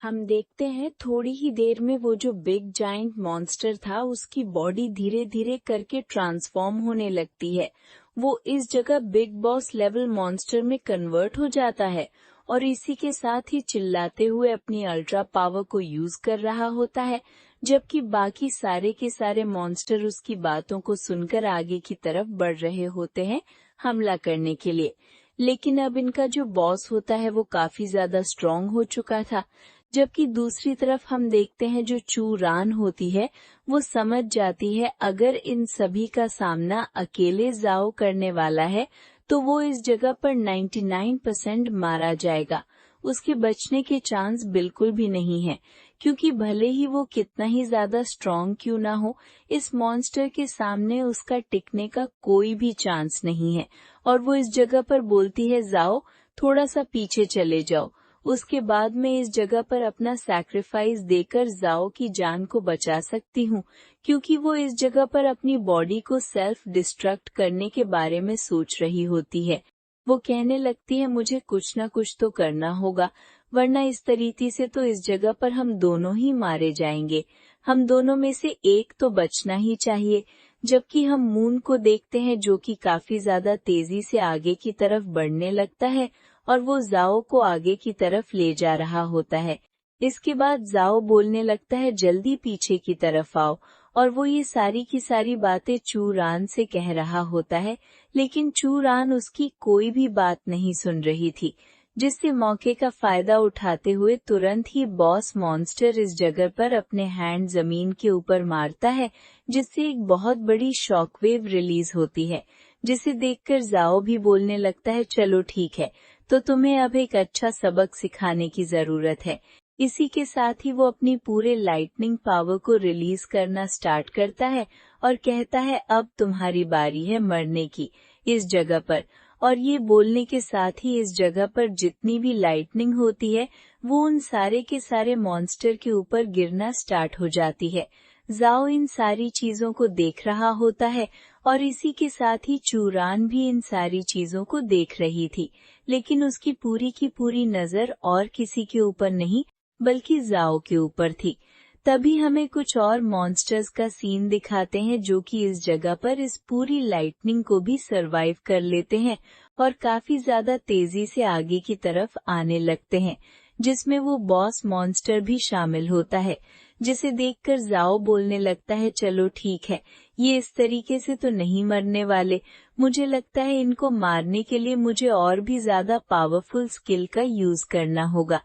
हम देखते हैं थोड़ी ही देर में वो जो बिग जाइंट मॉन्स्टर था उसकी बॉडी धीरे धीरे करके ट्रांसफॉर्म होने लगती है। वो इस जगह बिग बॉस लेवल मॉन्स्टर में कन्वर्ट हो जाता है और इसी के साथ ही चिल्लाते हुए अपनी अल्ट्रा पावर को यूज कर रहा होता है, जबकि बाकी सारे के सारे मॉन्स्टर उसकी बातों को सुनकर आगे की तरफ बढ़ रहे होते हैं हमला करने के लिए। लेकिन अब इनका जो बॉस होता है वो काफी ज्यादा स्ट्रॉन्ग हो चुका था, जबकि दूसरी तरफ हम देखते हैं जो चू रान होती है वो समझ जाती है अगर इन सभी का सामना अकेले जाओ करने वाला है तो वो इस जगह पर 99% मारा जाएगा। उसके बचने के चांस बिल्कुल भी नहीं है, क्योंकि भले ही वो कितना ही ज्यादा स्ट्रॉन्ग क्यों ना हो, इस मॉन्स्टर के सामने उसका टिकने का कोई भी चांस नहीं है। और वो इस जगह पर बोलती है जाओ, थोड़ा सा पीछे चले जाओ। उसके बाद मैं इस जगह पर अपना सैक्रिफाइस देकर जाओ की जान को बचा सकती हूँ, क्योंकि वो इस जगह पर अपनी बॉडी को सेल्फ डिस्ट्रक्ट करने के बारे में सोच रही होती है। वो कहने लगती है मुझे कुछ ना कुछ तो करना होगा, वरना इस तरीके से तो इस जगह पर हम दोनों ही मारे जाएंगे। हम दोनों में से एक तो बचना ही चाहिए। जबकि हम मून को देखते हैं जो कि काफी ज्यादा तेजी से आगे की तरफ बढ़ने लगता है और वो जाओ को आगे की तरफ ले जा रहा होता है। इसके बाद जाओ बोलने लगता है जल्दी पीछे की तरफ आओ, और वो ये सारी की सारी बातें चूरान से कह रहा होता है, लेकिन चूरान उसकी कोई भी बात नहीं सुन रही थी, जिससे मौके का फायदा उठाते हुए तुरंत ही बॉस मॉन्स्टर इस जगह पर अपने हैंड जमीन के ऊपर मारता है, जिससे एक बहुत बड़ी शॉकवेव रिलीज होती है, जिसे देखकर जाओ भी बोलने लगता है चलो ठीक है, तो तुम्हें अब एक अच्छा सबक सिखाने की जरूरत है। इसी के साथ ही वो अपनी पूरे लाइटनिंग पावर को रिलीज करना स्टार्ट करता है और कहता है अब तुम्हारी बारी है मरने की इस जगह पर। और ये बोलने के साथ ही इस जगह पर जितनी भी लाइटनिंग होती है वो उन सारे के सारे मॉन्स्टर के ऊपर गिरना स्टार्ट हो जाती है। जाओ इन सारी चीजों को देख रहा होता है और इसी के साथ ही चूरान भी इन सारी चीजों को देख रही थी, लेकिन उसकी पूरी की पूरी नजर और किसी के ऊपर नहीं बल्कि जाओ के ऊपर थी। तभी हमें कुछ और मॉन्स्टर्स का सीन दिखाते हैं जो कि इस जगह पर इस पूरी लाइटनिंग को भी सरवाइव कर लेते हैं और काफी ज्यादा तेजी से आगे की तरफ आने लगते हैं, जिसमें वो बॉस मॉन्स्टर भी शामिल होता है, जिसे देखकर जाओ बोलने लगता है चलो ठीक है, ये इस तरीके से तो नहीं मरने वाले, मुझे लगता है इनको मारने के लिए मुझे और भी ज्यादा पावरफुल स्किल का यूज करना होगा।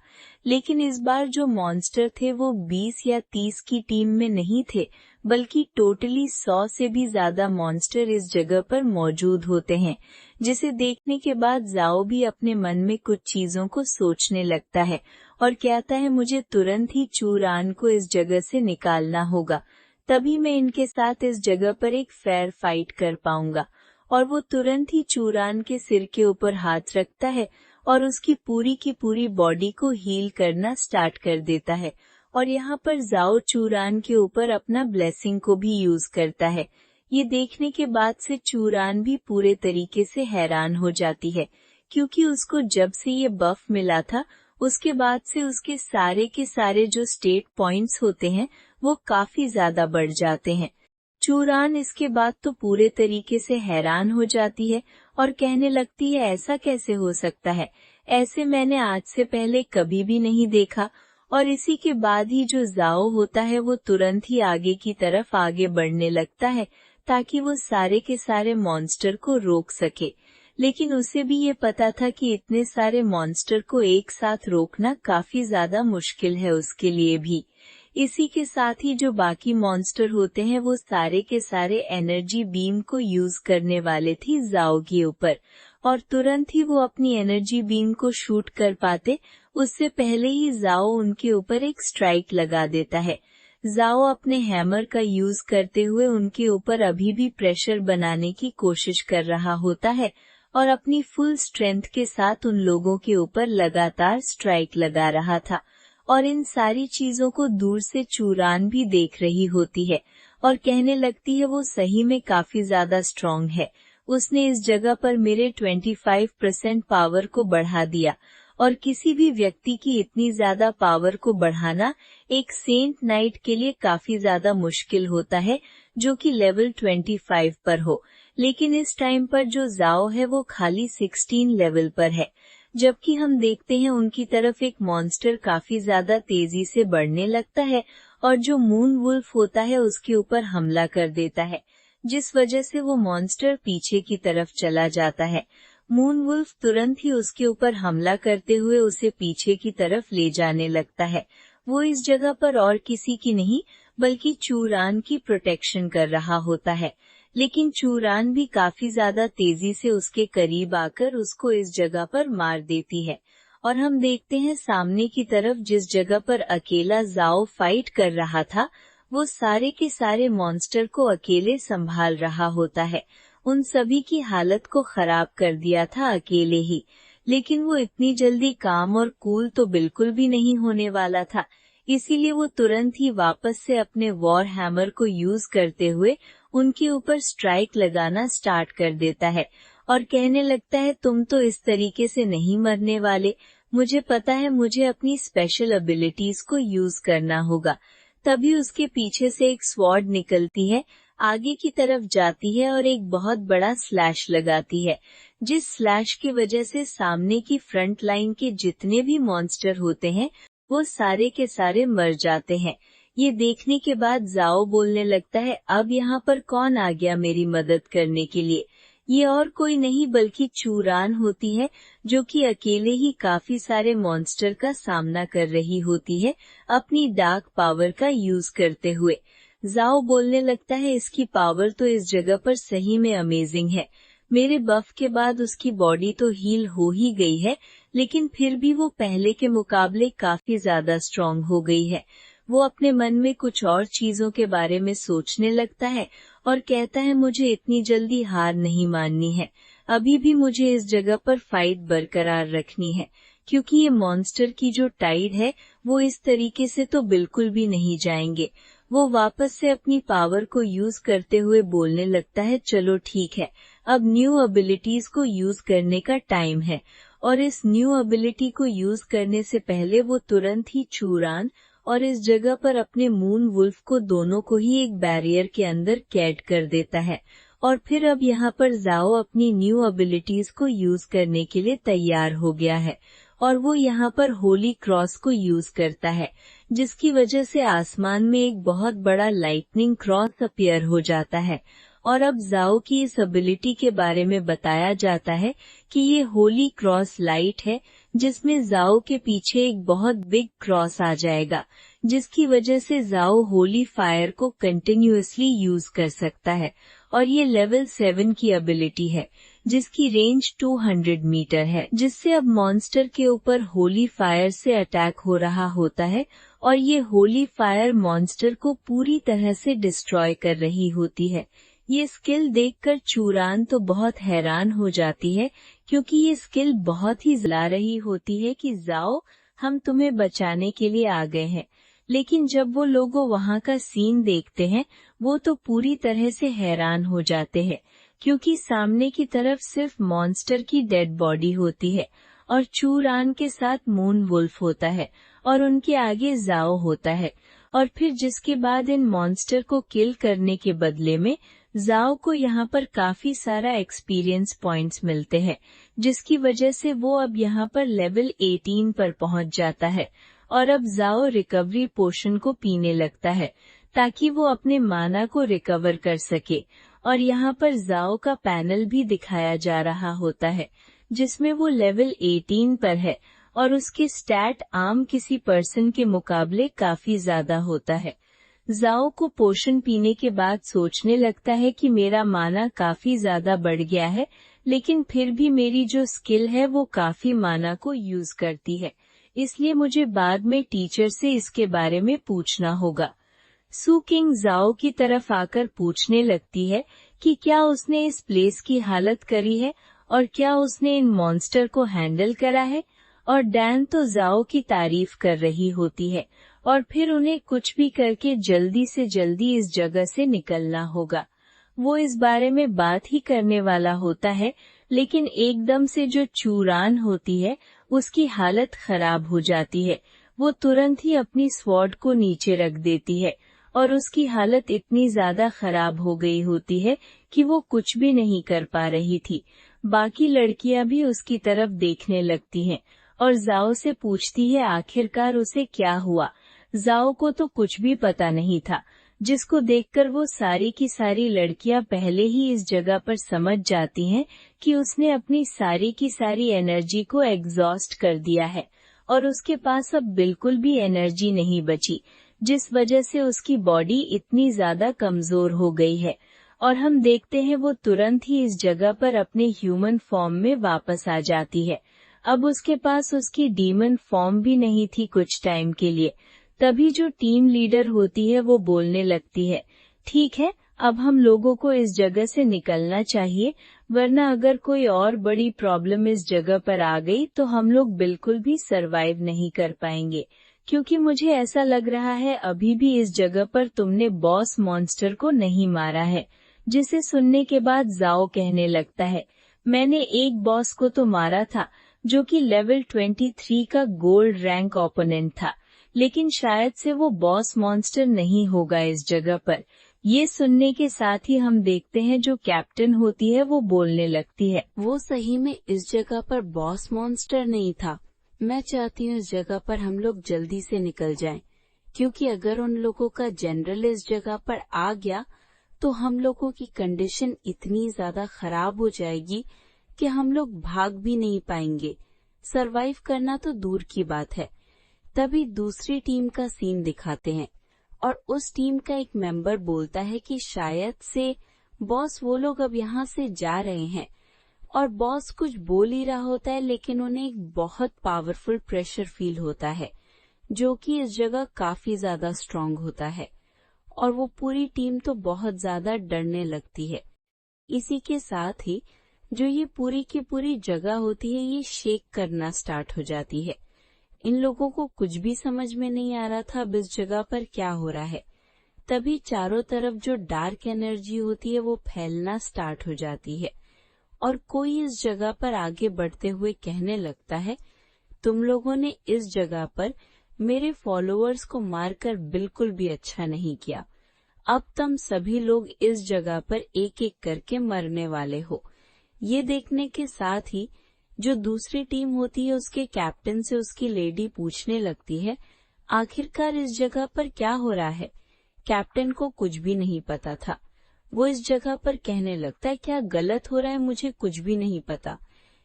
लेकिन इस बार जो मॉन्स्टर थे वो 20 या 30 की टीम में नहीं थे, बल्कि टोटली 100 से भी ज्यादा मॉन्स्टर इस जगह पर मौजूद होते हैं, जिसे देखने के बाद जाओ भी अपने मन में कुछ चीजों को सोचने लगता है और कहता है मुझे तुरंत ही चूरान को इस जगह से निकालना होगा, तभी मैं इनके साथ इस जगह पर एक फेयर फाइट कर पाऊंगा। और वो तुरंत ही चूरान के सिर के ऊपर हाथ रखता है और उसकी पूरी की पूरी बॉडी को हील करना स्टार्ट कर देता है। और यहाँ पर जाओ चूरान के ऊपर अपना ब्लेसिंग को भी यूज करता है। ये देखने के बाद से चूरान भी पूरे तरीके से हैरान हो जाती है, क्योंकि उसको जब से ये बफ मिला था उसके बाद से उसके सारे के सारे जो स्टेट पॉइंट्स होते हैं वो काफी ज्यादा बढ़ जाते हैं। चूरान इसके बाद तो पूरे तरीके से हैरान हो जाती है और कहने लगती है ऐसा कैसे हो सकता है, ऐसे मैंने आज से पहले कभी भी नहीं देखा। और इसी के बाद ही जो जाओ होता है वो तुरंत ही आगे की तरफ आगे बढ़ने लगता है ताकि वो सारे के सारे मॉन्स्टर को रोक सके। लेकिन उसे भी ये पता था कि इतने सारे मॉन्स्टर को एक साथ रोकना काफी ज्यादा मुश्किल है उसके लिए भी। इसी के साथ ही जो बाकी मॉन्स्टर होते हैं वो सारे के सारे एनर्जी बीम को यूज करने वाले थे जाओ के ऊपर, और तुरंत ही वो अपनी एनर्जी बीम को शूट कर पाते उससे पहले ही जाओ उनके ऊपर एक स्ट्राइक लगा देता है। जाओ अपने हैमर का यूज करते हुए उनके ऊपर अभी भी प्रेशर बनाने की कोशिश कर रहा होता है और अपनी फुल स्ट्रेंथ के साथ उन लोगों के ऊपर लगातार स्ट्राइक लगा रहा था। और इन सारी चीजों को दूर से चूरान भी देख रही होती है और कहने लगती है वो सही में काफी ज्यादा स्ट्रॉन्ग है, उसने इस जगह पर मेरे 25% पावर को बढ़ा दिया। और किसी भी व्यक्ति की इतनी ज्यादा पावर को बढ़ाना एक सेंट नाइट के लिए काफी ज्यादा मुश्किल होता है, जो कि लेवल 25 पर हो। लेकिन इस टाइम पर जो जाओ है वो खाली 16 लेवल पर है, जबकि हम देखते हैं उनकी तरफ एक मॉन्स्टर काफी ज्यादा तेजी से बढ़ने लगता है और जो मून वुल्फ होता है उसके ऊपर हमला कर देता है, जिस वजह से वो मॉन्स्टर पीछे की तरफ चला जाता है। मून वुल्फ तुरंत ही उसके ऊपर हमला करते हुए उसे पीछे की तरफ ले जाने लगता है। वो इस जगह पर और किसी की नहीं बल्कि चूरान की प्रोटेक्शन कर रहा होता है, लेकिन चूरान भी काफी ज्यादा तेजी से उसके करीब आकर उसको इस जगह पर मार देती है। और हम देखते हैं सामने की तरफ जिस जगह पर अकेला जाओ फाइट कर रहा था, वो सारे के सारे मॉन्स्टर को अकेले संभाल रहा होता है। उन सभी की हालत को खराब कर दिया था अकेले ही, लेकिन वो इतनी जल्दी काम और कूल तो बिल्कुल भी नहीं होने वाला था। इसीलिए वो तुरंत ही वापस से अपने वॉर हैमर को यूज करते हुए उनके ऊपर स्ट्राइक लगाना स्टार्ट कर देता है और कहने लगता है, तुम तो इस तरीके से नहीं मरने वाले, मुझे पता है, मुझे अपनी स्पेशल एबिलिटीज को यूज करना होगा। तभी उसके पीछे से एक स्वॉर्ड निकलती है, आगे की तरफ जाती है और एक बहुत बड़ा स्लैश लगाती है, जिस स्लैश की वजह से सामने की फ्रंट लाइन के जितने भी मॉन्स्टर होते हैं वो सारे के सारे मर जाते हैं। ये देखने के बाद जाओ बोलने लगता है, अब यहाँ पर कौन आ गया मेरी मदद करने के लिए। ये और कोई नहीं बल्कि चूरान होती है, जो कि अकेले ही काफी सारे मॉन्स्टर का सामना कर रही होती है अपनी डार्क पावर का यूज करते हुए। जाओ बोलने लगता है, इसकी पावर तो इस जगह पर सही में अमेजिंग है। मेरे बफ के बाद उसकी बॉडी तो हील हो ही गई है, लेकिन फिर भी वो पहले के मुकाबले काफी ज्यादा स्ट्रॉन्ग हो गई है। वो अपने मन में कुछ और चीजों के बारे में सोचने लगता है और कहता है, मुझे इतनी जल्दी हार नहीं माननी है, अभी भी मुझे इस जगह पर फाइट बरकरार रखनी है, क्योंकि ये मॉन्स्टर की जो टाइड है वो इस तरीके से तो बिल्कुल भी नहीं जाएंगे। वो वापस से अपनी पावर को यूज करते हुए बोलने लगता है, चलो ठीक है, अब न्यू एबिलिटीज को यूज करने का टाइम है। और इस न्यू एबिलिटी को यूज करने से पहले वो तुरंत ही चूरान और इस जगह पर अपने मून वुल्फ को दोनों को ही एक बैरियर के अंदर कैद कर देता है। और फिर अब यहाँ पर जाओ अपनी न्यू एबिलिटीज को यूज करने के लिए तैयार हो गया है और वो यहाँ पर होली क्रॉस को यूज करता है, जिसकी वजह से आसमान में एक बहुत बड़ा लाइटनिंग क्रॉस अपीयर हो जाता है। और अब जाओ की इस एबिलिटी के बारे में बताया जाता है कि ये होली क्रॉस लाइट है, जिसमें जाओ के पीछे एक बहुत बिग क्रॉस आ जाएगा, जिसकी वजह से जाओ होली फायर को कंटिन्यूअसली यूज कर सकता है। और ये लेवल 7 की एबिलिटी है, जिसकी रेंज 200 मीटर है, जिससे अब मॉन्स्टर के ऊपर होली फायर से अटैक हो रहा होता है और ये होली फायर मॉन्स्टर को पूरी तरह से डिस्ट्रॉय कर रही होती है। ये स्किल देखकर चूरान तो बहुत हैरान हो जाती है, क्योंकि ये स्किल बहुत ही जला रही होती है कि जाओ, हम तुम्हें बचाने के लिए आ गए हैं। लेकिन जब वो लोग वहाँ का सीन देखते हैं, वो तो पूरी तरह से हैरान हो जाते हैं, क्योंकि सामने की तरफ सिर्फ मॉन्स्टर की डेड बॉडी होती है और चूरान के साथ मून वुल्फ होता है और उनके आगे जाओ होता है। और फिर जिसके बाद इन मॉन्स्टर को किल करने के बदले में जाओ को यहाँ पर काफी सारा एक्सपीरियंस पॉइंट्स मिलते हैं, जिसकी वजह से वो अब यहाँ पर लेवल 18 पर पहुँच जाता है। और अब जाओ रिकवरी पोशन को पीने लगता है ताकि वो अपने माना को रिकवर कर सके। और यहाँ पर जाओ का पैनल भी दिखाया जा रहा होता है, जिसमें वो लेवल 18 पर है और उसके स्टैट आम किसी पर्सन के मुकाबले काफी ज्यादा होता है। जाओ को पोषण पीने के बाद सोचने लगता है कि मेरा माना काफी ज्यादा बढ़ गया है, लेकिन फिर भी मेरी जो स्किल है वो काफी माना को यूज करती है, इसलिए मुझे बाद में टीचर से इसके बारे में पूछना होगा। सू किंग जाओ की तरफ आकर पूछने लगती है कि क्या उसने इस प्लेस की हालत करी है और क्या उसने इन मॉन्स्टर को हैंडल करा है। और डैन तो जाओ की तारीफ कर रही होती है और फिर उन्हें कुछ भी करके जल्दी से जल्दी इस जगह से निकलना होगा। वो इस बारे में बात ही करने वाला होता है, लेकिन एकदम से जो चूरान होती है उसकी हालत खराब हो जाती है। वो तुरंत ही अपनी स्वॉर्ड को नीचे रख देती है और उसकी हालत इतनी ज्यादा खराब हो गई होती है कि वो कुछ भी नहीं कर पा रही थी। बाकी लड़कियां भी उसकी तरफ देखने लगती हैं और जाओ से पूछती है आखिरकार उसे क्या हुआ। जाओ को तो कुछ भी पता नहीं था, जिसको देखकर वो सारी की सारी लड़कियां पहले ही इस जगह पर समझ जाती हैं कि उसने अपनी सारी की सारी एनर्जी को एग्जॉस्ट कर दिया है और उसके पास अब बिल्कुल भी एनर्जी नहीं बची, जिस वजह से उसकी बॉडी इतनी ज्यादा कमजोर हो गई है। और हम देखते हैं वो तुरंत ही इस जगह पर अपने ह्यूमन फॉर्म में वापस आ जाती है। अब उसके पास उसकी डीमन फॉर्म भी नहीं थी कुछ टाइम के लिए। तभी जो टीम लीडर होती है वो बोलने लगती है, ठीक है, अब हम लोगों को इस जगह से निकलना चाहिए, वरना अगर कोई और बड़ी प्रॉब्लम इस जगह पर आ गई तो हम लोग बिल्कुल भी सरवाइव नहीं कर पाएंगे। क्योंकि मुझे ऐसा लग रहा है अभी भी इस जगह पर तुमने बॉस मॉन्स्टर को नहीं मारा है। जिसे सुनने के बाद जाओ कहने लगता है, मैंने एक बॉस को तो मारा था जो कि लेवल 23 का गोल्ड रैंक ओपोनेंट था, लेकिन शायद से वो बॉस मॉन्स्टर नहीं होगा इस जगह पर। ये सुनने के साथ ही हम देखते हैं जो कैप्टन होती है वो बोलने लगती है, वो सही में इस जगह पर बॉस मॉन्स्टर नहीं था। मैं चाहती हूँ इस जगह पर हम लोग जल्दी से निकल जाएं, क्योंकि अगर उन लोगों का जनरल इस जगह पर आ गया तो हम लोगों की कंडीशन इतनी ज्यादा खराब हो जाएगी कि हम लोग भाग भी नहीं पाएंगे। सरवाइव करना तो दूर की बात है। तभी दूसरी टीम का सीन दिखाते हैं और उस टीम का एक मेंबर बोलता है कि शायद से बॉस वो लोग अब यहाँ से जा रहे हैं। और बॉस कुछ बोल ही रहा होता है, लेकिन उन्हें एक बहुत पावरफुल प्रेशर फील होता है जो कि इस जगह काफी ज्यादा स्ट्रांग होता है और वो पूरी टीम तो बहुत ज्यादा डरने लगती है। इसी के साथ ही जो ये पूरी की पूरी जगह होती है ये शेक करना स्टार्ट हो जाती है। इन लोगों को कुछ भी समझ में नहीं आ रहा था अब इस जगह पर क्या हो रहा है। तभी चारों तरफ जो डार्क एनर्जी होती है वो फैलना स्टार्ट हो जाती है और कोई इस जगह पर आगे बढ़ते हुए कहने लगता है, तुम लोगों ने इस जगह पर मेरे फॉलोअर्स को मारकर बिल्कुल भी अच्छा नहीं किया। अब तुम सभी लोग इस जगह पर एक एक करके मरने वाले हो। ये देखने के साथ ही जो दूसरी टीम होती है उसके कैप्टन से उसकी लेडी पूछने लगती है, आखिरकार इस जगह पर क्या हो रहा है। कैप्टन को कुछ भी नहीं पता था। वो इस जगह पर कहने लगता है, क्या गलत हो रहा है मुझे कुछ भी नहीं पता,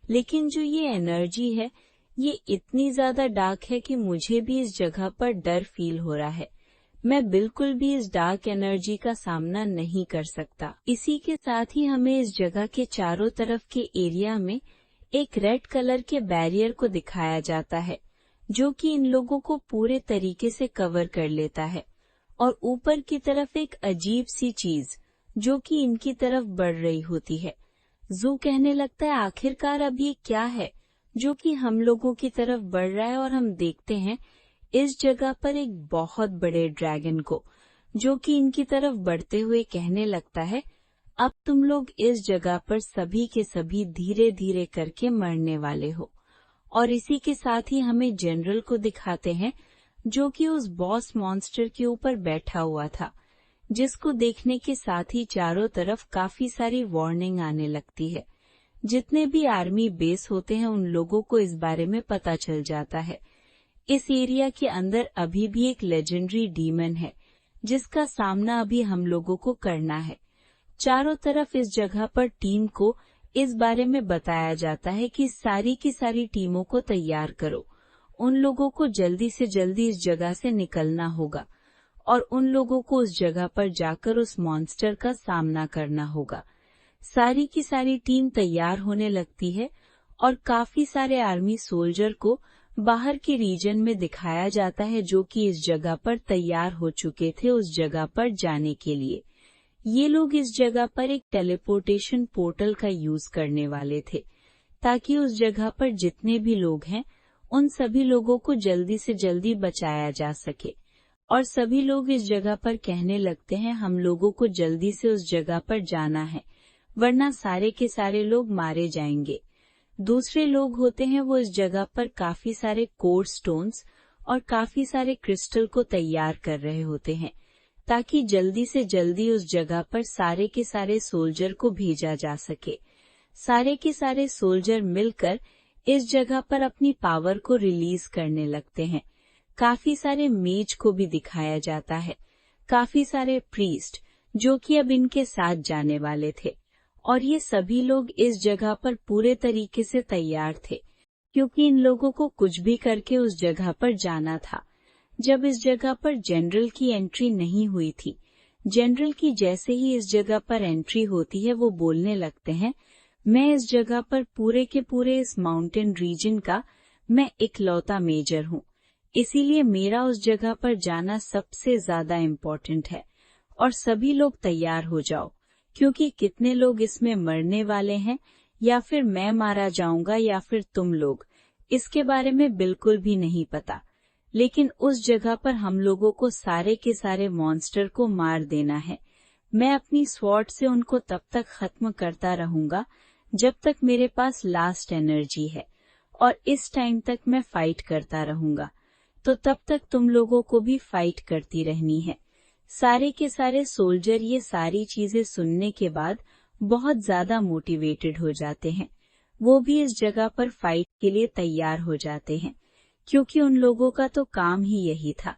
लेकिन जो ये एनर्जी है ये इतनी ज्यादा डार्क है कि मुझे भी इस जगह पर डर फील हो रहा है। मैं बिल्कुल भी इस डार्क एनर्जी का सामना नहीं कर सकता। इसी के साथ ही हमें इस जगह के चारों तरफ के एरिया में एक रेड कलर के बैरियर को दिखाया जाता है जो कि इन लोगों को पूरे तरीके से कवर कर लेता है और ऊपर की तरफ एक अजीब सी चीज जो कि इनकी तरफ बढ़ रही होती है। जू कहने लगता है, आखिरकार अब ये क्या है जो कि हम लोगों की तरफ बढ़ रहा है। और हम देखते हैं इस जगह पर एक बहुत बड़े ड्रैगन को जो कि इनकी तरफ बढ़ते हुए कहने लगता है, अब तुम लोग इस जगह पर सभी के सभी धीरे धीरे करके मरने वाले हो। और इसी के साथ ही हमें जनरल को दिखाते हैं जो कि उस बॉस मॉन्स्टर के ऊपर बैठा हुआ था, जिसको देखने के साथ ही चारों तरफ काफी सारी वार्निंग आने लगती है। जितने भी आर्मी बेस होते हैं उन लोगों को इस बारे में पता चल जाता है। इस एरिया के अंदर अभी भी एक लेजेंडरी डीमन है जिसका सामना अभी हम लोगों को करना है। चारों तरफ इस जगह पर टीम को इस बारे में बताया जाता है कि सारी की सारी टीमों को तैयार करो, उन लोगों को जल्दी से जल्दी इस जगह से निकलना होगा और उन लोगों को उस जगह पर जाकर उस मॉन्स्टर का सामना करना होगा। सारी की सारी टीम तैयार होने लगती है और काफी सारे आर्मी सोल्जर को बाहर के रीजन में दिखाया जाता है जो कि इस जगह पर तैयार हो चुके थे उस जगह पर जाने के लिए। ये लोग इस जगह पर एक टेलीपोर्टेशन पोर्टल का यूज करने वाले थे ताकि उस जगह पर जितने भी लोग हैं उन सभी लोगों को जल्दी से जल्दी बचाया जा सके। और सभी लोग इस जगह पर कहने लगते हैं, हम लोगों को जल्दी से उस जगह पर जाना है वरना सारे के सारे लोग मारे जाएंगे। दूसरे लोग होते हैं वो इस जगह पर काफी सारे कोर स्टोन्स और काफी सारे क्रिस्टल को तैयार कर रहे होते हैं ताकि जल्दी से जल्दी उस जगह पर सारे के सारे सोल्जर को भेजा जा सके। सारे के सारे सोल्जर मिलकर इस जगह पर अपनी पावर को रिलीज करने लगते हैं। काफी सारे मेज को भी दिखाया जाता है, काफी सारे प्रीस्ट जो कि अब इनके साथ जाने वाले थे, और ये सभी लोग इस जगह पर पूरे तरीके से तैयार थे क्योंकि इन लोगों को कुछ भी करके उस जगह पर जाना था। जब इस जगह पर जनरल की एंट्री नहीं हुई थी, जनरल की जैसे ही इस जगह पर एंट्री होती है वो बोलने लगते हैं, मैं इस जगह पर पूरे के पूरे इस माउंटेन रीजन का मैं इकलौता मेजर हूँ, इसीलिए मेरा उस जगह पर जाना सबसे ज्यादा इम्पोर्टेंट है और सभी लोग तैयार हो जाओ क्योंकि कितने लोग इसमें मरने वाले हैं, या फिर मैं मारा जाऊंगा या फिर तुम लोग, इसके बारे में बिल्कुल भी नहीं पता। लेकिन उस जगह पर हम लोगों को सारे के सारे मॉन्स्टर को मार देना है। मैं अपनी स्वॉर्ड से उनको तब तक खत्म करता रहूंगा जब तक मेरे पास लास्ट एनर्जी है, और इस टाइम तक मैं फाइट करता रहूंगा, तो तब तक तुम लोगों को भी फाइट करती रहनी है। सारे के सारे सोल्जर ये सारी चीजें सुनने के बाद बहुत ज्यादा मोटिवेटेड हो जाते हैं। वो भी इस जगह पर फाइट के लिए तैयार हो जाते हैं क्योंकि उन लोगों का तो काम ही यही था।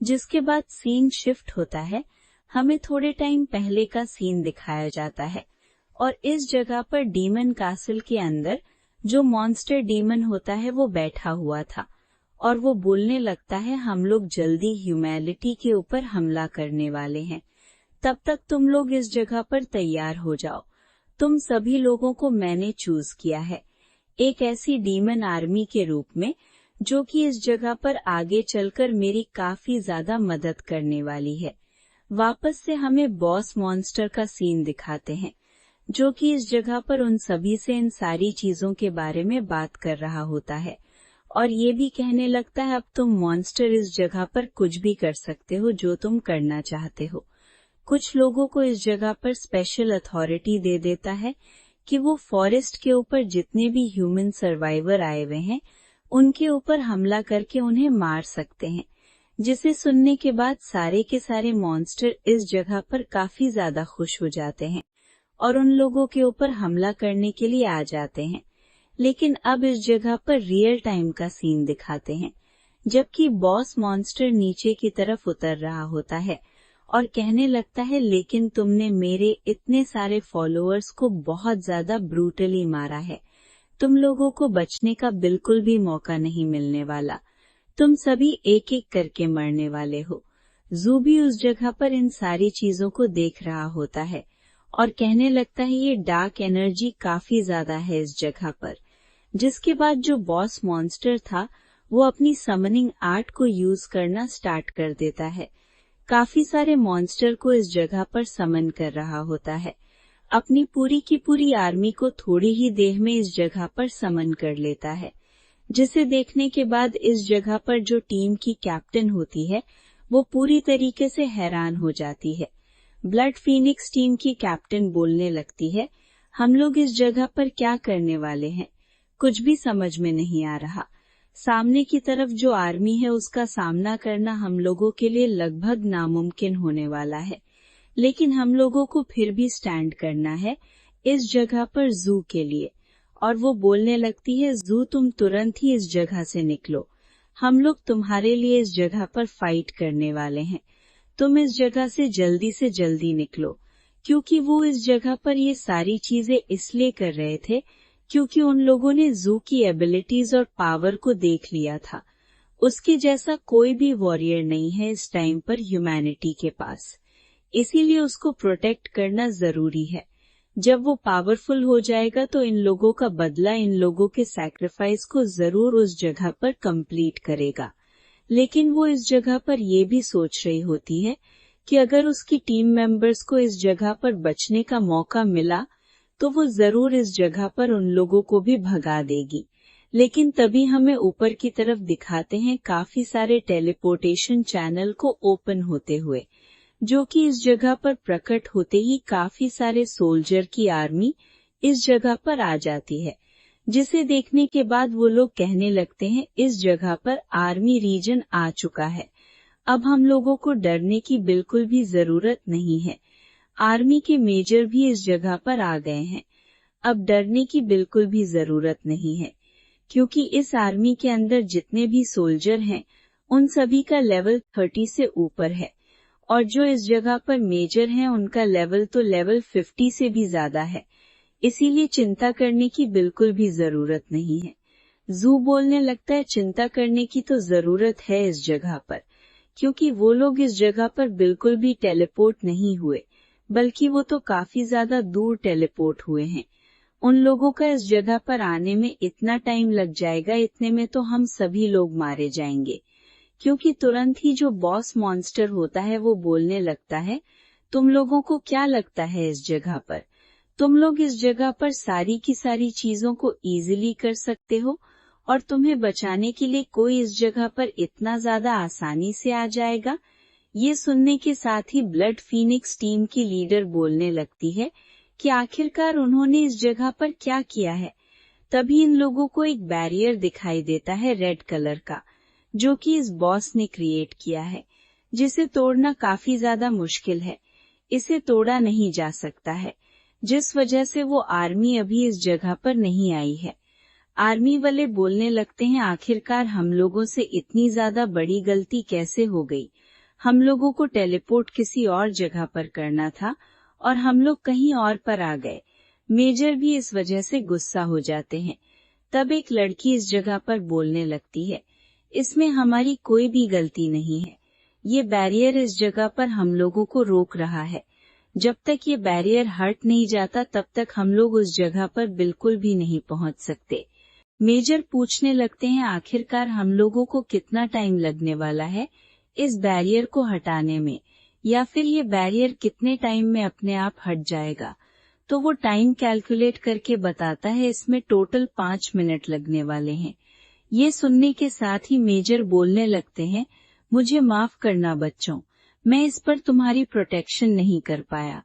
जिसके बाद सीन शिफ्ट होता है, हमें थोड़े टाइम पहले का सीन दिखाया जाता है और इस जगह पर डीमन कासल के अंदर जो मॉन्स्टर डीमन होता है वो बैठा हुआ था और वो बोलने लगता है, हम लोग जल्दी ह्यूमैनिटी के ऊपर हमला करने वाले हैं, तब तक तुम लोग इस जगह पर तैयार हो जाओ। तुम सभी लोगों को मैंने चूज किया है एक ऐसी डीमन आर्मी के रूप में जो कि इस जगह पर आगे चलकर मेरी काफी ज्यादा मदद करने वाली है। वापस से हमें बॉस मॉन्स्टर का सीन दिखाते हैं जो कि इस जगह पर उन सभी से इन सारी चीजों के बारे में बात कर रहा होता है और ये भी कहने लगता है, अब तुम मॉन्स्टर इस जगह पर कुछ भी कर सकते हो जो तुम करना चाहते हो। कुछ लोगों को इस जगह पर स्पेशल अथॉरिटी दे देता है कि वो फॉरेस्ट के ऊपर जितने भी ह्यूमन सर्वाइवर आए हुए हैं उनके ऊपर हमला करके उन्हें मार सकते हैं, जिसे सुनने के बाद सारे के सारे मॉन्स्टर इस जगह पर काफी ज्यादा खुश हो जाते हैं और उन लोगों के ऊपर हमला करने के लिए आ जाते हैं। लेकिन अब इस जगह पर रियल टाइम का सीन दिखाते हैं जबकि बॉस मॉन्स्टर नीचे की तरफ उतर रहा होता है और कहने लगता है, लेकिन तुमने मेरे इतने सारे फॉलोअर्स को बहुत ज्यादा ब्रूटली मारा है, तुम लोगों को बचने का बिल्कुल भी मौका नहीं मिलने वाला, तुम सभी एक एक करके मरने वाले हो। जू भी उस जगह पर इन सारी चीजों को देख रहा होता है और कहने लगता है, ये डार्क एनर्जी काफी ज्यादा है इस जगह पर। जिसके बाद जो बॉस मॉन्स्टर था वो अपनी समनिंग आर्ट को यूज करना स्टार्ट कर देता है। काफी सारे मॉन्स्टर को इस जगह पर समन कर रहा होता है। अपनी पूरी की पूरी आर्मी को थोड़ी ही देर में इस जगह पर समन कर लेता है, जिसे देखने के बाद इस जगह पर जो टीम की कैप्टन होती है वो पूरी तरीके से हैरान हो जाती है। ब्लड फीनिक्स टीम की कैप्टन बोलने लगती है, हम लोग इस जगह पर क्या करने वाले हैं, कुछ भी समझ में नहीं आ रहा। सामने की तरफ जो आर्मी है उसका सामना करना हम लोगों के लिए लगभग नामुमकिन होने वाला है, लेकिन हम लोगों को फिर भी स्टैंड करना है इस जगह पर जू के लिए। और वो बोलने लगती है, जू तुम तुरंत ही इस जगह से निकलो, हम लोग तुम्हारे लिए इस जगह पर फाइट करने वाले हैं, तुम इस जगह से जल्दी निकलो। क्योंकि वो इस जगह पर ये सारी चीजें इसलिए कर रहे थे क्योंकि उन लोगों ने जू की एबिलिटीज और पावर को देख लिया था। उसके जैसा कोई भी वॉरियर नहीं है इस टाइम पर ह्यूमैनिटी के पास, इसीलिए उसको प्रोटेक्ट करना जरूरी है। जब वो पावरफुल हो जाएगा तो इन लोगों का बदला इन लोगों के सैक्रिफाइस को जरूर उस जगह पर कंप्लीट करेगा। लेकिन वो इस जगह पर ये भी सोच रही होती है कि अगर उसकी टीम मेंबर्स को इस जगह पर बचने का मौका मिला तो वो जरूर इस जगह पर उन लोगों को भी भगा देगी। लेकिन तभी हमें ऊपर की तरफ दिखाते हैं काफी सारे टेलीपोर्टेशन चैनल को ओपन होते हुए, जो कि इस जगह पर प्रकट होते ही काफी सारे सोल्जर की आर्मी इस जगह पर आ जाती है। जिसे देखने के बाद वो लोग कहने लगते हैं इस जगह पर आर्मी रीजन आ चुका है, अब हम लोगों को डरने की बिल्कुल भी जरूरत नहीं है। आर्मी के मेजर भी इस जगह पर आ गए हैं, अब डरने की बिल्कुल भी जरूरत नहीं है, क्योंकि इस आर्मी के अंदर जितने भी सोल्जर हैं उन सभी का लेवल 30 से ऊपर है, और जो इस जगह पर मेजर हैं उनका लेवल तो लेवल 50 से भी ज्यादा है, इसीलिए चिंता करने की बिल्कुल भी जरूरत नहीं है। जू बोलने लगता है चिंता करने की तो जरूरत है इस जगह पर, क्योंकि वो लोग इस जगह पर बिल्कुल भी टेलीपोर्ट नहीं हुए, बल्कि वो तो काफी ज्यादा दूर टेलीपोर्ट हुए हैं। उन लोगों का इस जगह पर आने में इतना टाइम लग जाएगा, इतने में तो हम सभी लोग मारे जाएंगे, क्योंकि तुरंत ही जो बॉस मॉन्स्टर होता है वो बोलने लगता है, तुम लोगों को क्या लगता है इस जगह पर, तुम लोग इस जगह पर सारी की सारी चीजों को इजीली कर सकते हो, और तुम्हें बचाने के लिए कोई इस जगह पर इतना ज्यादा आसानी से आ जाएगा। ये सुनने के साथ ही ब्लड फीनिक्स टीम की लीडर बोलने लगती है कि आखिरकार उन्होंने इस जगह पर क्या किया है। तभी इन लोगों को एक बैरियर दिखाई देता है रेड कलर का, जो कि इस बॉस ने क्रिएट किया है, जिसे तोड़ना काफी ज्यादा मुश्किल है, इसे तोड़ा नहीं जा सकता है, जिस वजह से वो आर्मी अभी इस जगह पर नहीं आई है। आर्मी वाले बोलने लगते हैं आखिरकार हम लोगों से इतनी ज्यादा बड़ी गलती कैसे हो गई, हम लोगों को टेलीपोर्ट किसी और जगह पर करना था और हम लोग कहीं और पर आ गए। मेजर भी इस वजह से गुस्सा हो जाते हैं। तब एक लड़की इस जगह पर बोलने लगती है, इसमें हमारी कोई भी गलती नहीं है, ये बैरियर इस जगह पर हम लोगों को रोक रहा है, जब तक ये बैरियर हट नहीं जाता तब तक हम लोग उस जगह पर बिल्कुल भी नहीं पहुंच सकते। मेजर पूछने लगते हैं आखिरकार हम लोगों को कितना टाइम लगने वाला है इस बैरियर को हटाने में, या फिर ये बैरियर कितने टाइम में अपने आप हट जाएगा। तो वो टाइम कैलकुलेट करके बताता है इसमें टोटल 5 मिनट लगने वाले हैं। ये सुनने के साथ ही मेजर बोलने लगते हैं, मुझे माफ करना बच्चों, मैं इस पर तुम्हारी प्रोटेक्शन नहीं कर पाया,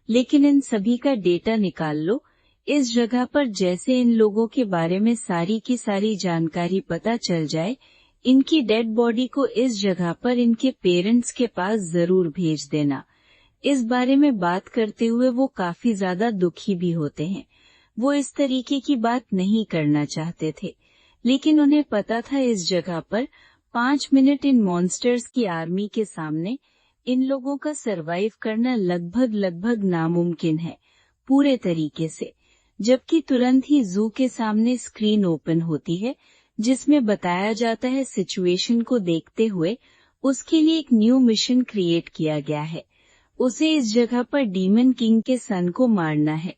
लेकिन इन सभी का डेटा निकाल लो। इस जगह पर जैसे इन लोगों के बारे में सारी की सारी जानकारी पता चल जाए, इनकी डेड बॉडी को इस जगह पर इनके पेरेंट्स के पास जरूर भेज देना। इस बारे में बात करते हुए वो काफी ज्यादा दुखी भी होते हैं। वो इस तरीके की बात नहीं करना चाहते थे, लेकिन उन्हें पता था इस जगह पर 5 मिनट इन मॉन्स्टर्स की आर्मी के सामने इन लोगों का सरवाइव करना लगभग नामुमकिन है पूरे तरीके से। जबकि तुरंत ही जू के सामने स्क्रीन ओपन होती है, जिसमें बताया जाता है सिचुएशन को देखते हुए उसके लिए एक न्यू मिशन क्रिएट किया गया है। उसे इस जगह पर डीमन किंग के सन को मारना है,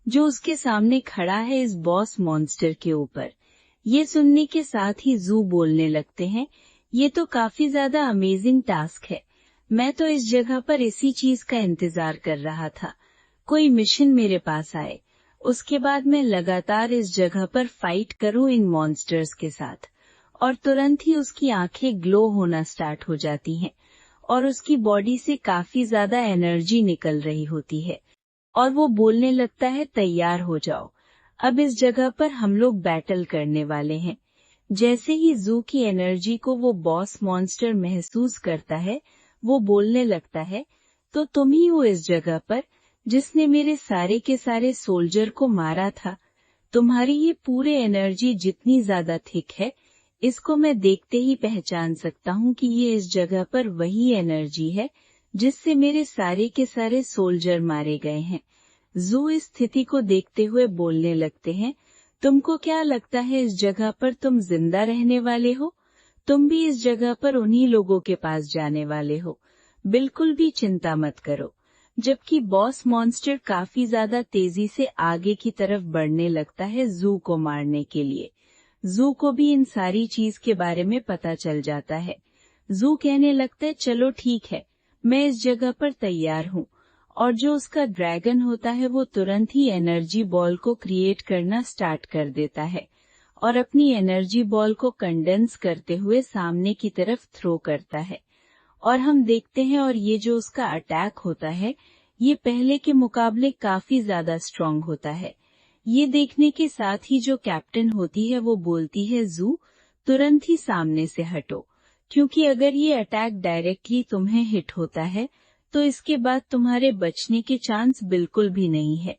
जो उसके सामने खड़ा है इस बॉस मॉन्स्टर के ऊपर। ये सुनने के साथ ही जू बोलने लगते हैं, ये तो काफी ज्यादा अमेजिंग टास्क है, मैं तो इस जगह पर इसी चीज का इंतजार कर रहा था, कोई मिशन मेरे पास आए, उसके बाद मैं लगातार इस जगह पर फाइट करूं इन मॉन्स्टर्स के साथ। और तुरंत ही उसकी आंखें ग्लो होना स्टार्ट हो जाती हैं और उसकी बॉडी से काफी ज्यादा एनर्जी निकल रही होती है, और वो बोलने लगता है तैयार हो जाओ, अब इस जगह पर हम लोग बैटल करने वाले हैं। जैसे ही जू की एनर्जी को वो बॉस मॉन्स्टर महसूस करता है, वो बोलने लगता है, तो तुम ही हो इस जगह पर जिसने मेरे सारे के सारे सोल्जर को मारा था। तुम्हारी ये पूरे एनर्जी जितनी ज्यादा थिक है, इसको मैं देखते ही पहचान सकता हूँ कि ये इस जगह पर वही एनर्जी है जिससे मेरे सारे के सारे सोल्जर मारे गए हैं। जू इस स्थिति को देखते हुए बोलने लगते हैं, तुमको क्या लगता है इस जगह पर तुम जिंदा रहने वाले हो? तुम भी इस जगह पर उन्हीं लोगों के पास जाने वाले हो, बिल्कुल भी चिंता मत करो। जबकि बॉस मॉन्स्टर काफी ज्यादा तेजी से आगे की तरफ बढ़ने लगता है जू को मारने के लिए। जू को भी इन सारी चीज के बारे में पता चल जाता है। जू कहने लगता है, चलो ठीक है, मैं इस जगह पर तैयार हूँ। और जो उसका ड्रैगन होता है वो तुरंत ही एनर्जी बॉल को क्रिएट करना स्टार्ट कर देता है और अपनी एनर्जी बॉल को कंडेंस करते हुए सामने की तरफ थ्रो करता है। और हम देखते हैं, और ये जो उसका अटैक होता है ये पहले के मुकाबले काफी ज्यादा स्ट्रांग होता है। ये देखने के साथ ही जो कैप्टन होती है वो बोलती है जू, तुरंत ही सामने से हटो, क्योंकि अगर ये अटैक डायरेक्टली तुम्हें हिट होता है तो इसके बाद तुम्हारे बचने के चांस बिल्कुल भी नहीं है।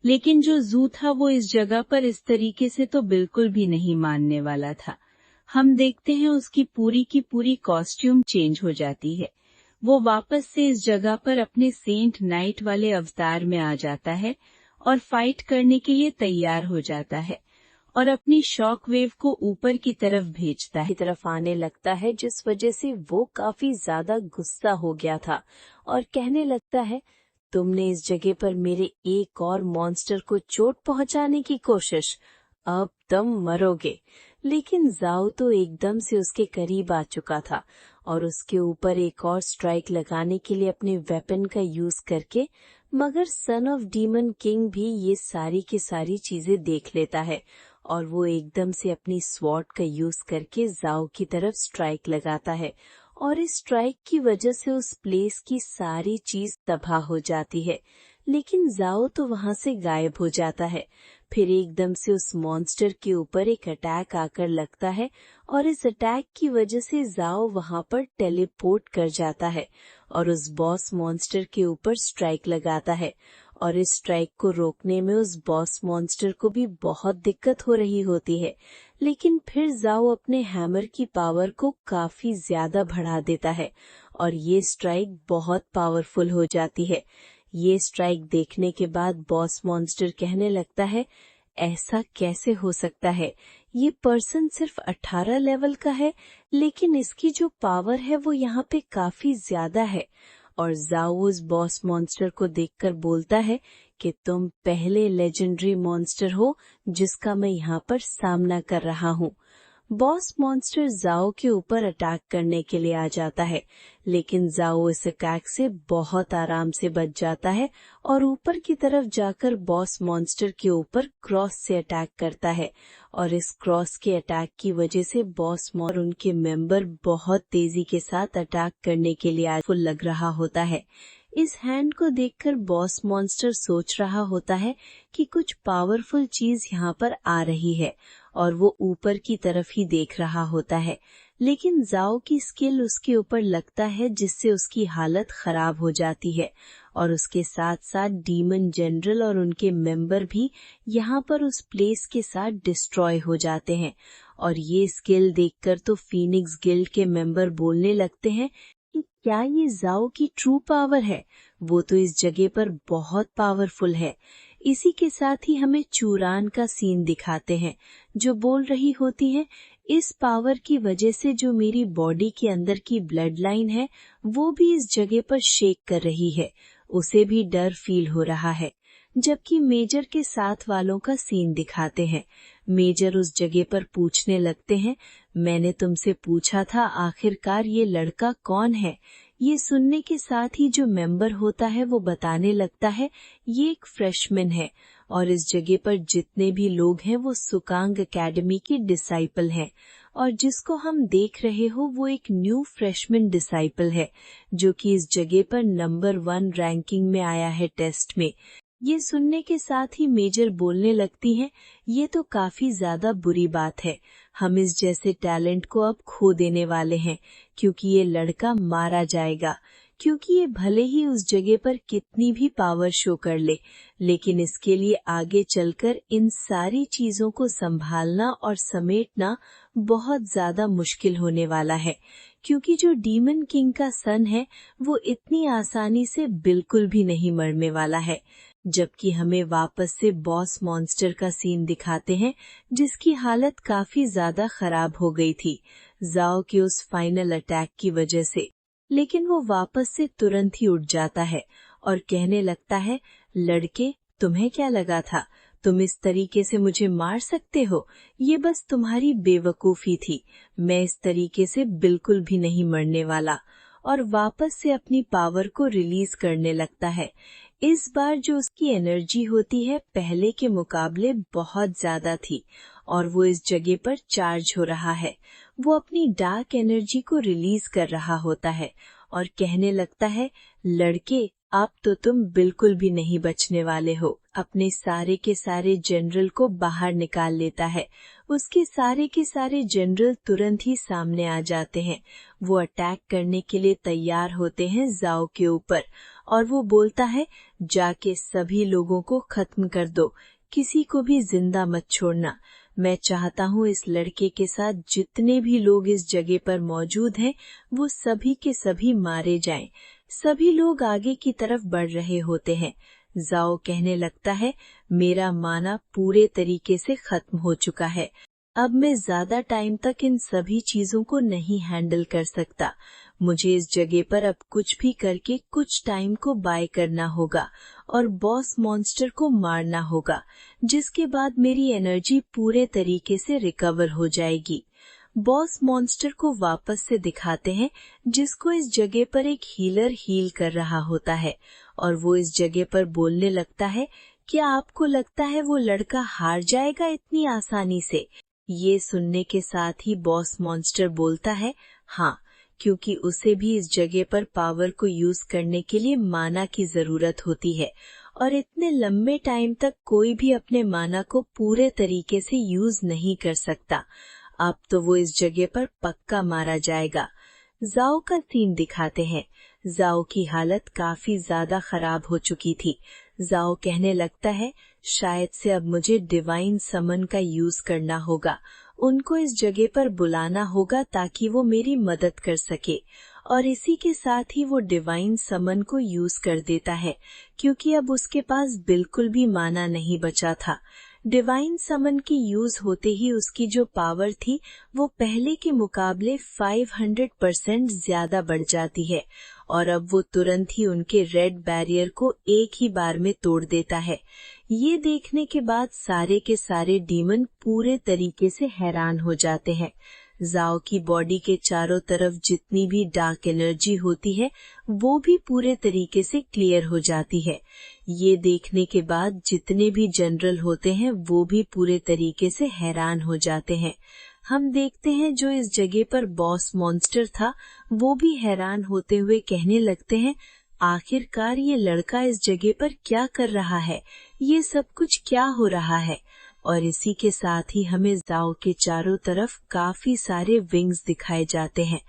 लेकिन जो जू था वो इस जगह पर इस तरीके से तो बिल्कुल भी नहीं मानने वाला था। हम देखते हैं उसकी पूरी की पूरी कॉस्ट्यूम चेंज हो जाती है। वो वापस से इस जगह पर अपने सेंट नाइट वाले अवतार में आ जाता है और फाइट करने के लिए तैयार हो जाता है और अपनी शॉक वेव को ऊपर की तरफ भेजता है, की तरफ आने लगता है, जिस वजह से वो काफी ज्यादा गुस्सा हो गया था और कहने लगता है, तुमने इस जगह पर मेरे एक और मॉन्स्टर को चोट पहुंचाने की कोशिश, अब तुम मरोगे। लेकिन जाओ तो एकदम से उसके करीब आ चुका था और उसके ऊपर एक और स्ट्राइक लगाने के लिए अपने वेपन का यूज करके, मगर सन ऑफ डीमन किंग भी ये सारी की सारी चीजें देख लेता है और वो एकदम से अपनी स्वॉर्ड का यूज करके जाओ की तरफ स्ट्राइक लगाता है और इस स्ट्राइक की वजह से उस प्लेस की सारी चीज तबाह हो जाती है। लेकिन जाओ तो वहां से गायब हो जाता है। फिर एकदम से उस मॉन्स्टर के ऊपर एक अटैक आकर लगता है और इस अटैक की वजह से जाओ वहां पर टेलीपोर्ट कर जाता है और उस बॉस मॉन्स्टर के ऊपर स्ट्राइक लगाता है और इस स्ट्राइक को रोकने में उस बॉस मॉन्स्टर को भी बहुत दिक्कत हो रही होती है। लेकिन फिर जाओ अपने हैमर की पावर को काफी ज्यादा बढ़ा देता है और ये स्ट्राइक बहुत पावरफुल हो जाती है। ये स्ट्राइक देखने के बाद बॉस मॉन्स्टर कहने लगता है, ऐसा कैसे हो सकता है, ये पर्सन सिर्फ 18 लेवल का है लेकिन इसकी जो पावर है वो यहाँ पे काफी ज्यादा है। और जाओ उस बॉस मॉन्स्टर को देखकर बोलता है कि तुम पहले लेजेंडरी मॉन्स्टर हो जिसका मैं यहाँ पर सामना कर रहा हूँ। बॉस मॉन्स्टर जाओ के ऊपर अटैक करने के लिए आ जाता है, लेकिन जाओ इस अटैक से बहुत आराम से बच जाता है और ऊपर की तरफ जाकर बॉस मॉन्स्टर के ऊपर क्रॉस से अटैक करता है और इस क्रॉस के अटैक की वजह से बॉस और उनके मेंबर बहुत तेजी के साथ अटैक करने के लिए फुल लग रहा होता है। इस हैंड को देखकर बॉस मॉन्स्टर सोच रहा होता है कि कुछ पावरफुल चीज यहाँ पर आ रही है और वो ऊपर की तरफ ही देख रहा होता है। लेकिन जाओ की स्किल उसके ऊपर लगता है जिससे उसकी हालत खराब हो जाती है और उसके साथ साथ डीमन जनरल और उनके मेंबर भी यहाँ पर उस प्लेस के साथ डिस्ट्रॉय हो जाते हैं। और ये स्किल देखकर तो फीनिक्स गिल्ड के मेंबर बोलने लगते हैं कि क्या ये जाओ की ट्रू पावर है, वो तो इस जगह पर बहुत पावरफुल है। इसी के साथ ही हमें चूरान का सीन दिखाते हैं जो बोल रही होती है, इस पावर की वजह से जो मेरी बॉडी के अंदर की ब्लड लाइन है वो भी इस जगह पर शेक कर रही है, उसे भी डर फील हो रहा है। जबकि मेजर के साथ वालों का सीन दिखाते हैं। मेजर उस जगह पर पूछने लगते हैं, मैंने तुमसे पूछा था आखिरकार ये लड़का कौन है। ये सुनने के साथ ही जो मेंबर होता है वो बताने लगता है, ये एक फ्रेशमैन है और इस जगह पर जितने भी लोग हैं वो सुकांग एकेडमी के डिसाइपल हैं और जिसको हम देख रहे हो वो एक न्यू फ्रेशमैन डिसाइपल है जो कि इस जगह पर नंबर 1 रैंकिंग में आया है टेस्ट में। ये सुनने के साथ ही मेजर बोलने लगती हैं, ये तो काफी ज्यादा बुरी बात है, हम इस जैसे टैलेंट को अब खो देने वाले हैं क्योंकि ये लड़का मारा जाएगा। क्योंकि ये भले ही उस जगह पर कितनी भी पावर शो कर ले, लेकिन इसके लिए आगे चलकर इन सारी चीजों को संभालना और समेटना बहुत ज्यादा मुश्किल होने वाला है। क्योंकि जो डीमन किंग का सन है वो इतनी आसानी से बिल्कुल भी नहीं मरने वाला है। जबकि हमें वापस से बॉस मॉन्स्टर का सीन दिखाते हैं जिसकी हालत काफी ज्यादा खराब हो गई थी जाओ के उस फाइनल अटैक की वजह से। लेकिन वो वापस से तुरंत ही उठ जाता है और कहने लगता है, लड़के तुम्हें क्या लगा था, तुम इस तरीके से मुझे मार सकते हो, ये बस तुम्हारी बेवकूफी थी, मैं इस तरीके से बिल्कुल भी नहीं मरने वाला। और वापस से अपनी पावर को रिलीज करने लगता है। इस बार जो उसकी एनर्जी होती है पहले के मुकाबले बहुत ज्यादा थी और वो इस जगह पर चार्ज हो रहा है। वो अपनी डार्क एनर्जी को रिलीज कर रहा होता है और कहने लगता है, लड़के अब तो तुम बिल्कुल भी नहीं बचने वाले हो। अपने सारे के सारे जनरल को बाहर निकाल लेता है। उसके सारे के सारे जनरल तुरंत ही सामने आ जाते हैं। वो अटैक करने के लिए तैयार होते हैं जाओ के ऊपर, और वो बोलता है, जाके सभी लोगों को खत्म कर दो, किसी को भी जिंदा मत छोड़ना। मैं चाहता हूँ इस लड़के के साथ जितने भी लोग इस जगह पर मौजूद हैं, वो सभी के सभी मारे जाएं। सभी लोग आगे की तरफ बढ़ रहे होते हैं। जाओ कहने लगता है, मेरा माना पूरे तरीके से खत्म हो चुका है। अब मैं ज्यादा टाइम तक इन सभी चीजों को नहीं हैंडल कर सकता। मुझे इस जगह पर अब कुछ भी करके कुछ टाइम को बाय करना होगा और बॉस मॉन्स्टर को मारना होगा, जिसके बाद मेरी एनर्जी पूरे तरीके से रिकवर हो जाएगी। बॉस मॉन्स्टर को वापस से दिखाते हैं, जिसको इस जगह पर एक हीलर हील कर रहा होता है, और वो इस जगह पर बोलने लगता है, क्या आपको लगता है वो लड़का हार जाएगा इतनी आसानी से? ये सुनने के साथ ही बॉस मॉन्स्टर बोलता है, हाँ, क्योंकि उसे भी इस जगह पर पावर को यूज करने के लिए माना की जरूरत होती है, और इतने लंबे टाइम तक कोई भी अपने माना को पूरे तरीके से यूज नहीं कर सकता। अब तो वो इस जगह पर पक्का मारा जाएगा। जाओ का सीन दिखाते हैं। जाओ की हालत काफी ज्यादा खराब हो चुकी थी। जाओ कहने लगता है, शायद से अब मुझे डिवाइन समन का यूज करना होगा। उनको इस जगह पर बुलाना होगा ताकि वो मेरी मदद कर सके। और इसी के साथ ही वो डिवाइन समन को यूज कर देता है, क्योंकि अब उसके पास बिल्कुल भी माना नहीं बचा था। डिवाइन समन की यूज होते ही उसकी जो पावर थी वो पहले के मुकाबले 500% ज्यादा बढ़ जाती है, और अब वो तुरंत ही उनके रेड बैरियर को एक ही बार में तोड़ देता है। ये देखने के बाद सारे के सारे डीमन पूरे तरीके से हैरान हो जाते हैं। जाओ की बॉडी के चारों तरफ जितनी भी डार्क एनर्जी होती है वो भी पूरे तरीके से क्लियर हो जाती है। ये देखने के बाद जितने भी जनरल होते हैं वो भी पूरे तरीके से हैरान हो जाते हैं। हम देखते हैं जो इस जगह पर बॉस मॉन्स्टर था वो भी हैरान होते हुए कहने लगते हैं, आखिरकार ये लड़का इस जगह पर क्या कर रहा है, ये सब कुछ क्या हो रहा है। और इसी के साथ ही हमें जाओ के चारों तरफ काफी सारे विंग्स दिखाए जाते हैं,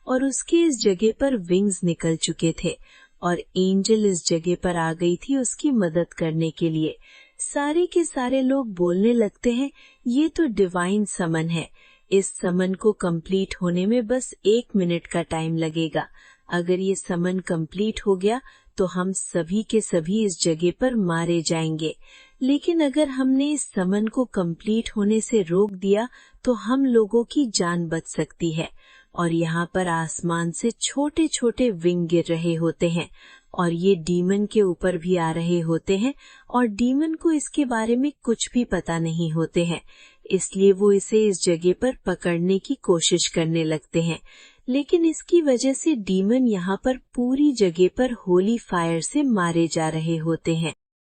और उसके इस जगह पर विंग्स निकल चुके थे, और एंजल इस जगह पर आ गई थी उसकी मदद करने के लिए। सारे के सारे लोग बोलने लगते हैं, ये तो डिवाइन समन है। इस समन को कंप्लीट होने में बस 1 मिनट का टाइम लगेगा। अगर ये समन कंप्लीट हो गया तो हम सभी के सभी इस जगह पर मारे जाएंगे। लेकिन अगर हमने इस समन को कंप्लीट होने से रोक दिया तो हम लोगों की जान बच सकती है। और यहाँ पर आसमान से छोटे छोटे विंग गिर रहे होते हैं, और ये डीमन के ऊपर भी आ रहे होते हैं, और डीमन को इसके बारे में कुछ भी पता नहीं होते हैं, इसलिए वो इसे इस जगह पर पकड़ने की कोशिश करने लगते हैं। लेकिन इसकी वजह से डीमन यहाँ पर पूरी जगह पर होली फायर से मारे जा रहे होते हैं।